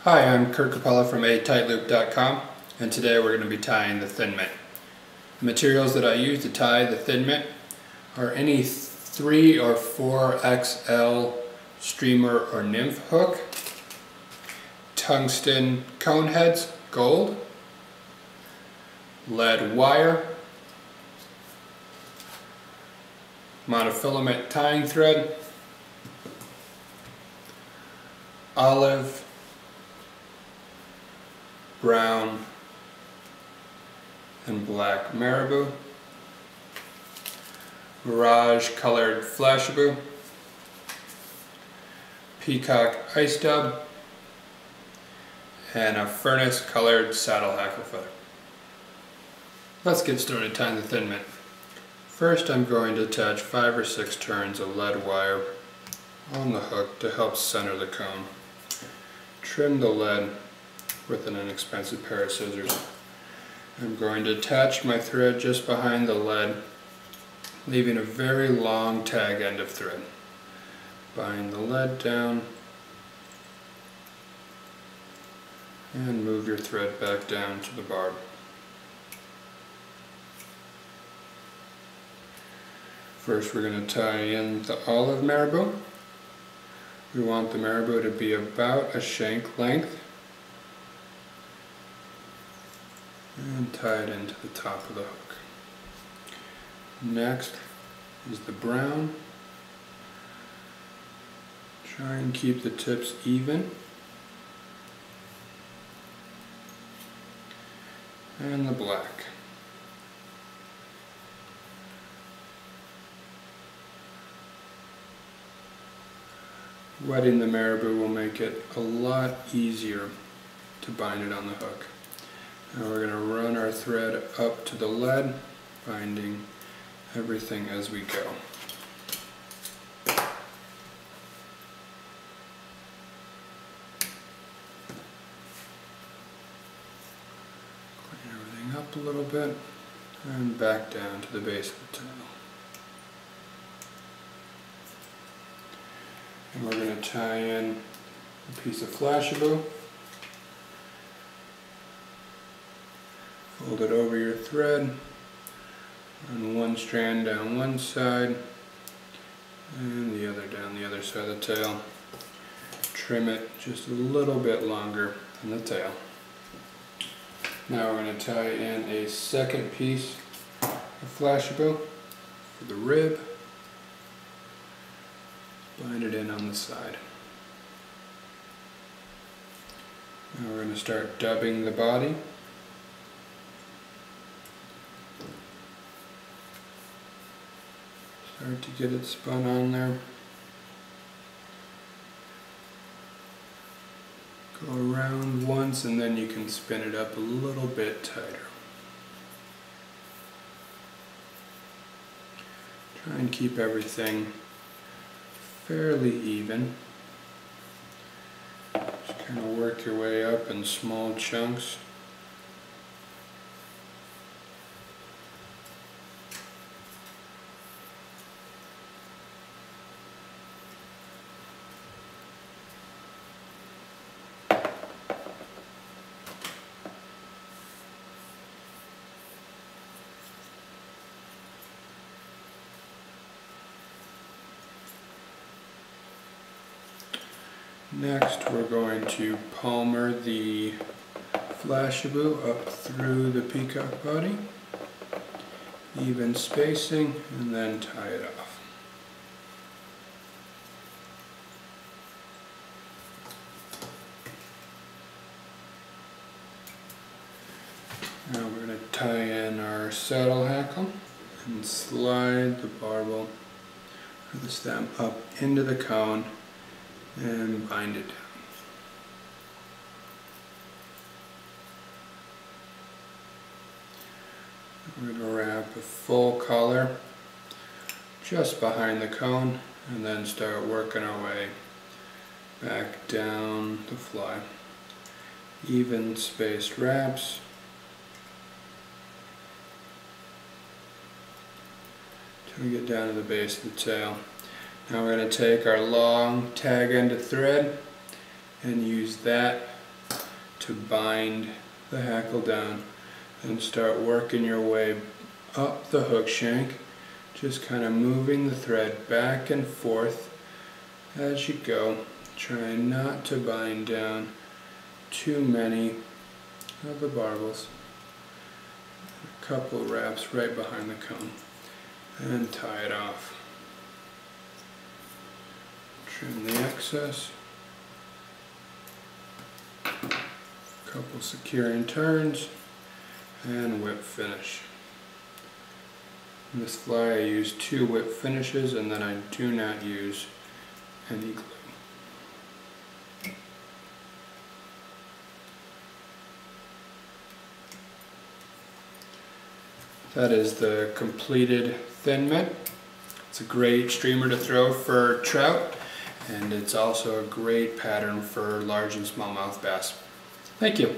Hi, I'm Kurt Kopala from atightloop.com, and today we're going to be tying the thin mitt. The materials that I use to tie the thin mitt are any 3 or 4XL streamer or nymph hook, tungsten cone heads, gold, lead wire, monofilament tying thread, olive, brown, and black marabou, mirage colored flashabou, peacock ice dub, and a furnace colored saddle hackle feather. Let's get started tying the thin mitt. First, I'm going to attach 5 or 6 turns of lead wire on the hook to help center the cone. Trim the lead with an inexpensive pair of scissors. I'm going to attach my thread just behind the lead, leaving a very long tag end of thread. Bind the lead down and move your thread back down to the barb. First, we're going to tie in the olive marabou. We want the marabou to be about a shank length and tie it into the top of the hook. Next is the brown. Try and keep the tips even. And the black. Wetting the marabou will make it a lot easier to bind it on the hook. Now we're going to run our thread up to the lead, binding everything as we go. Clean everything up a little bit and back down to the base of the tail. And we're going to tie in a piece of flashabou. Fold it over your thread, run one strand down one side and the other down the other side of the tail. Trim it just a little bit longer than the tail. Now we're going to tie in a second piece of flashabou for the rib. Bind it in on the side. Now we're going to start dubbing the body. Start to get it spun on there. Go around once and then you can spin it up a little bit tighter. Try and keep everything fairly even. Just kind of work your way up in small chunks. Next, we're going to palmer the flashabou up through the peacock body, even spacing, and then tie it off. Now we're going to tie in our saddle hackle and slide the barbel or the stem up into the cone and bind it down. We're going to wrap a full collar just behind the cone and then start working our way back down the fly. Even spaced wraps. Till we get down to the base of the tail. Now we're going to take our long tag end of thread and use that to bind the hackle down and start working your way up the hook shank, just kind of moving the thread back and forth as you go, trying not to bind down too many of the barbels. A couple wraps right behind the cone and tie it off. Trim the excess. Couple securing turns and whip finish. In this fly I use 2 whip finishes, and then I do not use any glue. That is the completed thin mitt. It's a great streamer to throw for trout, and it's also a great pattern for large and smallmouth bass. Thank you.